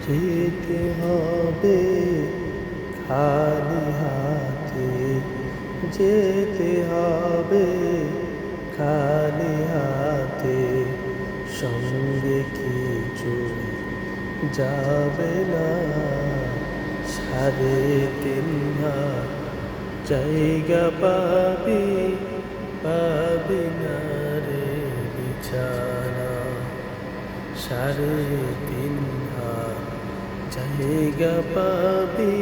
যেতে হবে খালি হাতে, যেতে হবে খালি হাতে, সঙ্গে কিছু যাবে না। 3.5 জায়গা পাবি, পাবি না রে বিছানা। 3.5 জায়গা পাবি,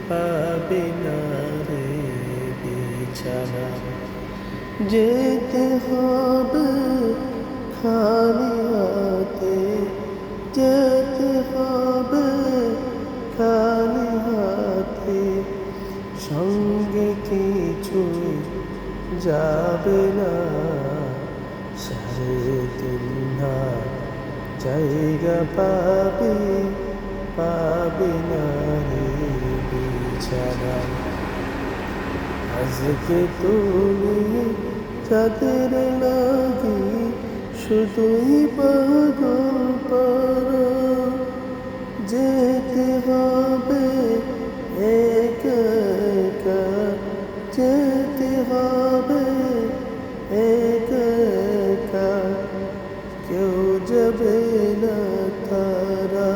পাবি না রে বিছানা। যেতে হবে খালি হাতে, যেতে হবে খালি হাতে, সঙ্গে কিছুই যাবে না। 3.5 জায়গা পাবি, পাবি না রে বিছানা। আজকে তুমি যাদের লাগি শুধুই পাগল পারা, যেতে হবে একা একা, যেতে হবে একা একা, কেউ যাবে না তারা।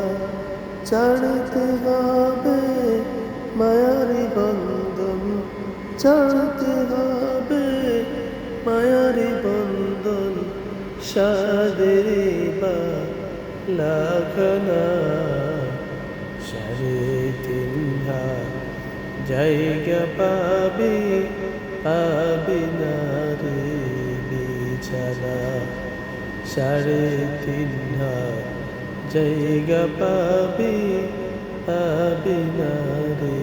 ছাড়তে হবে মায়ারি বন্ধন, ছাড়তে হবে মায়ারি বন্ধন, সাদের বা লাখানা। 3.5 জায়গা পাবি, পাবি না রে বিছানা। 3.5 জায়গা পাবি, পাবি না রে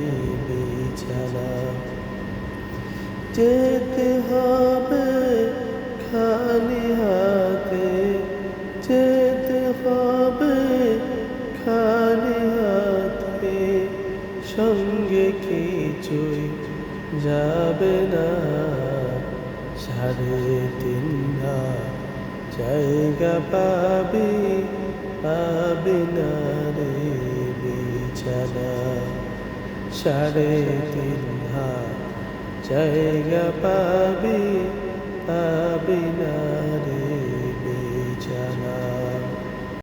বিছানা। যেতে হবে খালি হাতে, যেতে হবে খালি হাতে, সঙ্গে কিছুই যাবে না। 3.5 জায়গা পাবি, পাবি না রে বিছানা। 3.5 জায়গা পাবি, পাবি না রে